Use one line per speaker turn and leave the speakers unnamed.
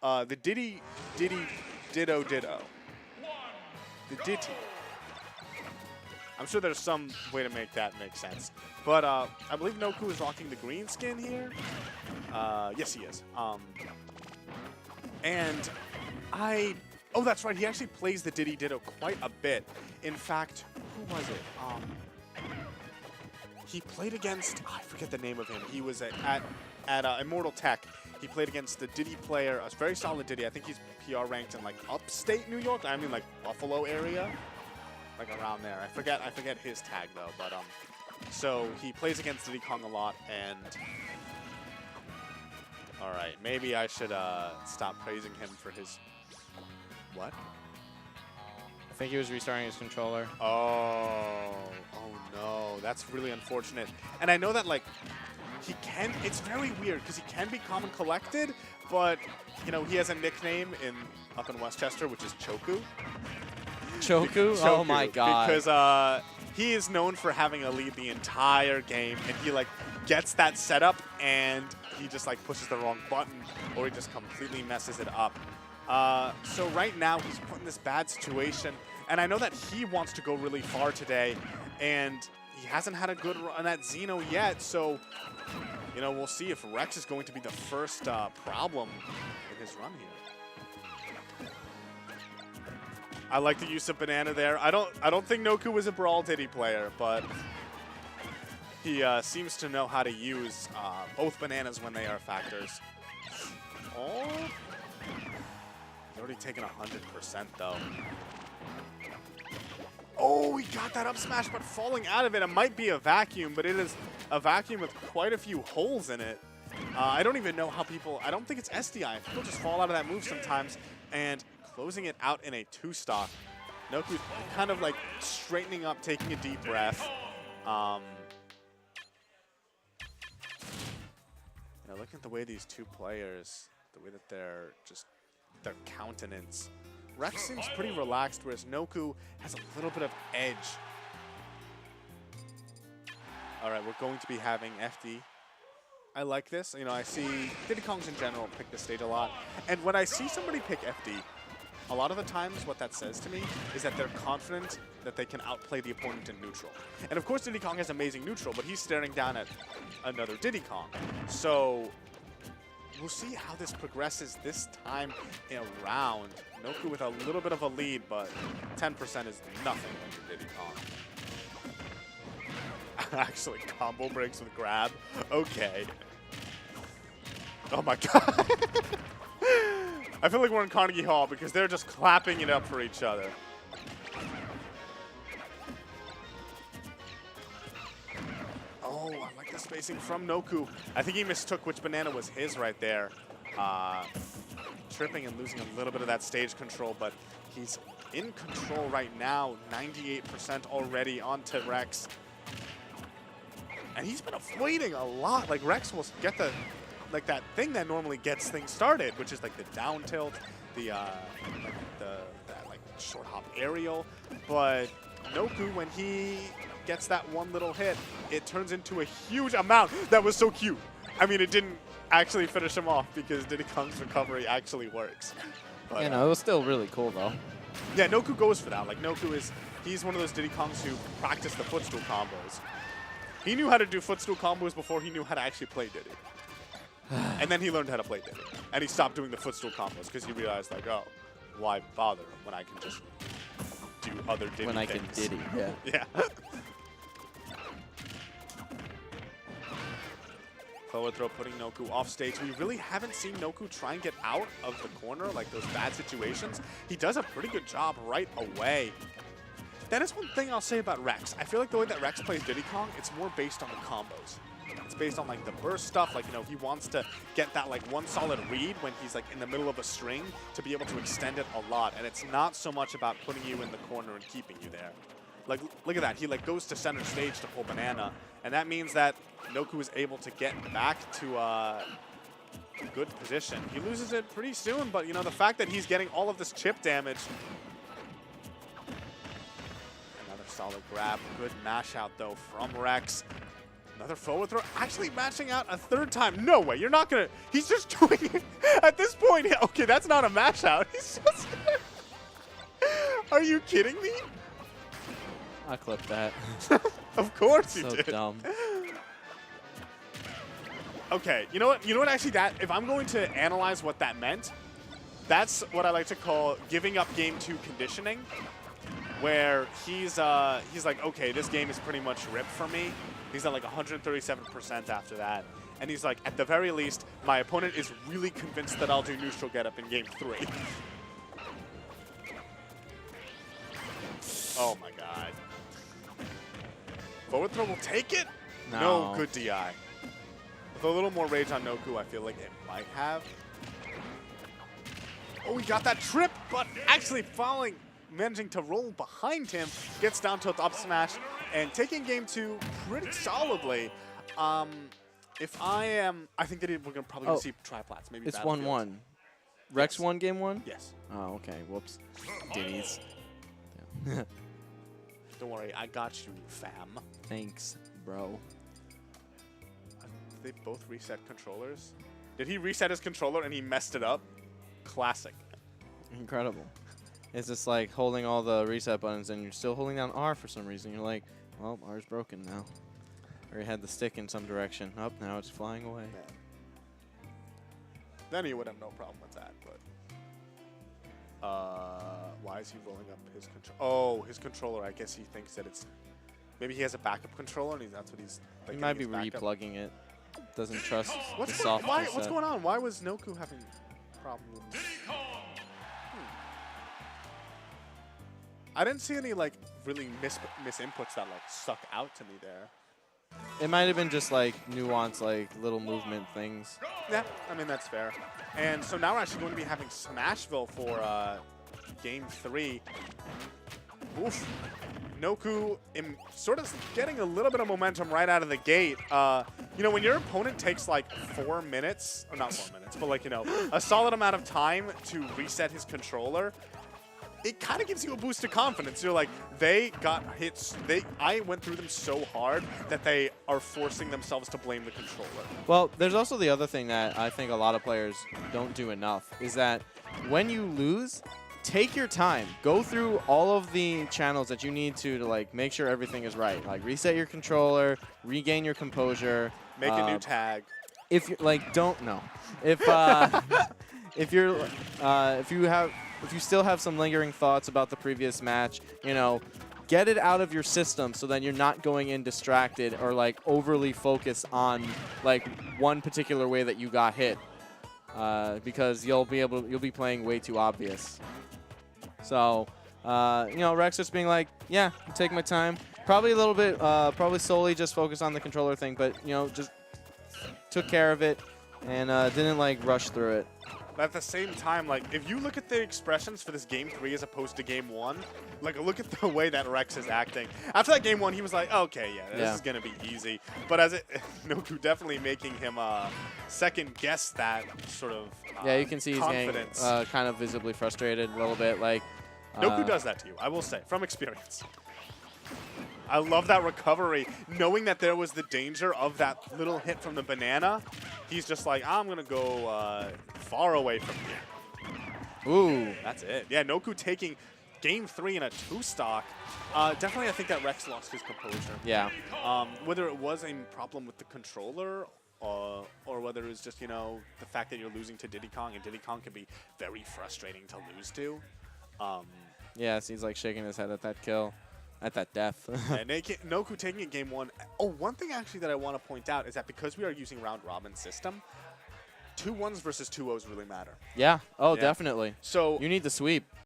The Diddy, Ditto. The Ditty. I'm sure there's some way to make that make sense. But I believe Noku is rocking the green skin here. Yes, he is. And oh, that's right. He actually plays the Diddy Ditto quite a bit. In fact, who was it? He played against, I forget the name of him. He was at Immortal Tech. He played against the Diddy player, a very solid Diddy. I think he's PR ranked in like upstate New York. I mean like Buffalo area, like around there. I forget his tag though. But so he plays against Diddy Kong a lot. And all right, maybe I should stop praising him for his what?
I think he was restarting his controller.
Oh no, that's really unfortunate. And I know that like he can, it's very weird because he can be calm and collected, but you know, he has a nickname up in Westchester, which is Choku.
Choku? Oh my god.
Because he is known for having a lead the entire game, and he like gets that setup and he just like pushes the wrong button or he just completely messes it up. So right now he's put in this bad situation, and I know that he wants to go really far today, and he hasn't had a good run at Xeno yet, so you know, we'll see if Rex is going to be the first problem in his run here. I like the use of banana there. I don't think Noku was a Brawl Diddy player, but he seems to know how to use both bananas when they are factors. Oh. Already taken 100% though. Oh, he got that up smash, but falling out of it. It might be a vacuum, but it is a vacuum with quite a few holes in it. I don't even know how people, I don't think it's SDI. People just fall out of that move sometimes, and closing it out in a 2-stock. Noku's kind of like straightening up, taking a deep breath. You know, looking at the way these two players, the way that they're just, their countenance. Rex seems pretty relaxed, whereas Noku has a little bit of edge. All right, we're going to be having FD. I like this. You know, I see Diddy Kongs in general pick the stage a lot. And when I see somebody pick FD, a lot of the times what that says to me is that they're confident that they can outplay the opponent in neutral. And of course, Diddy Kong has amazing neutral, but he's staring down at another Diddy Kong. So we'll see how this progresses this time around. Noku with a little bit of a lead, but 10% is nothing when you're Diddy Kong. Actually, combo breaks with grab. Okay. Oh my god. I feel like we're in Carnegie Hall because they're just clapping it up for each other. Oh, I like the spacing from Noku. I think he mistook which banana was his right there. Tripping and losing a little bit of that stage control, but he's in control right now. 98% already onto Rex. And he's been avoiding a lot. Like, Rex will get the, like, that thing that normally gets things started, which is like the down tilt, that short hop aerial. But Noku, when he gets that one little hit, it turns into a huge amount. That was so cute. I mean, it didn't actually finish him off because Diddy Kong's recovery actually works. But,
you know, it was still really cool though.
Yeah, Noku goes for that. Like, Noku he's one of those Diddy Kongs who practiced the footstool combos. He knew how to do footstool combos before he knew how to actually play Diddy. And then he learned how to play Diddy. And he stopped doing the footstool combos because he realized, like, oh, why bother when I can just do other Diddy
When I can
things.
Diddy, yeah.
Yeah. Forward throw putting Noku off stage. We really haven't seen Noku try and get out of the corner, like those bad situations. He does a pretty good job right away. That is one thing I'll say about Rex. I feel like the way that Rex plays Diddy Kong, it's more based on the combos. It's based on like the burst stuff, like, you know, he wants to get that like one solid read when he's like in the middle of a string to be able to extend it a lot. And it's not so much about putting you in the corner and keeping you there. Like, look at that. He like goes to center stage to pull banana. And that means that Noku is able to get back to a good position. He loses it pretty soon, but you know, the fact that he's getting all of this chip damage. Another solid grab. Good mash out though from Rex. Another forward throw. Actually matching out a third time. No way. You're not going to. He's just doing it. At this point, okay, that's not a match out. He's just. Are you kidding me?
I clipped that.
Of course you
So
did.
dumb.
Okay, you know what? You know what? Actually, that if I'm going to analyze what that meant, that's what I like to call giving up game 2 conditioning, where he's like, okay, this game is pretty much ripped for me. He's at like 137% after that, and he's like, at the very least, my opponent is really convinced that I'll do neutral get up in game 3. Oh my god. Forward throw will take it. No, good DI. With a little more rage on Noku, I feel like it might have. Oh, he got that trip, but actually managing to roll behind him, gets down tilt up smash, and taking game 2 pretty solidly. I think that we're gonna probably see triplats, maybe.
It's 1-1. Rex won game 1?
Yes.
Oh, okay. Whoops. Ditties.
Don't worry, I got you, fam.
Thanks, bro.
They both reset controllers. Did he reset his controller and he messed it up? Classic.
Incredible. It's just like holding all the reset buttons and you're still holding down R for some reason. You're like, well, R's broken now. Or you had the stick in some direction. Up, now it's flying away.
Yeah. Then he would have no problem with that, but why is he rolling up his controller? Oh, his controller. I guess he thinks that it's maybe he has a backup controller and that's what he's.
He might be replugging it. Doesn't trust
what's
the soft reset.
What's going on? Why was Noku having problems? I didn't see any like really miss inputs that like stuck out to me there.
It might have been just like nuanced, like little movement things.
Yeah, I mean that's fair. And so now we're actually going to be having Smashville for game 3. Oof. Noku sort of getting a little bit of momentum right out of the gate. You know, when your opponent takes like 4 minutes, or not 4 minutes, but like, you know, a solid amount of time to reset his controller, it kind of gives you a boost of confidence. You're like, they got hits. I went through them so hard that they are forcing themselves to blame the controller.
Well, there's also the other thing that I think a lot of players don't do enough, is that when you lose, take your time. Go through all of the channels that you need to like make sure everything is right. Like reset your controller, regain your composure.
Make a new tag.
If you like, don't know. If if you still have some lingering thoughts about the previous match, you know, get it out of your system so then you're not going in distracted or like overly focused on like one particular way that you got hit, because you'll be playing way too obvious. So, you know, Rex just being like, yeah, take my time. Probably a little bit, probably solely just focus on the controller thing, but you know, just took care of it and didn't like rush through it.
But at the same time, like, if you look at the expressions for this game 3 as opposed to game 1, like, look at the way that Rex is acting. After that game 1, he was like, okay, yeah, this is going to be easy. But as Noku definitely making him second guess that sort of
yeah, you can see
confidence.
He's getting kind of visibly frustrated a little bit. Like
Noku does that to you, I will say, from experience. I love that recovery. Knowing that there was the danger of that little hit from the banana, he's just like, I'm going to go far away from here.
Ooh.
That's it. Yeah, Noku taking game 3 in a 2-stock. Definitely, I think that Rex lost his composure.
Yeah.
Whether it was a problem with the controller or whether it was just, you know, the fact that you're losing to Diddy Kong, and Diddy Kong can be very frustrating to lose to.
Yeah, so he's like shaking his head at that kill. At that death.
And Noku taking it game 1. Oh, one thing actually that I want to point out is that because we are using round robin system, 2-1s versus 2-0s really matter.
Yeah. Oh,
Yeah.
definitely.
So
you need the sweep.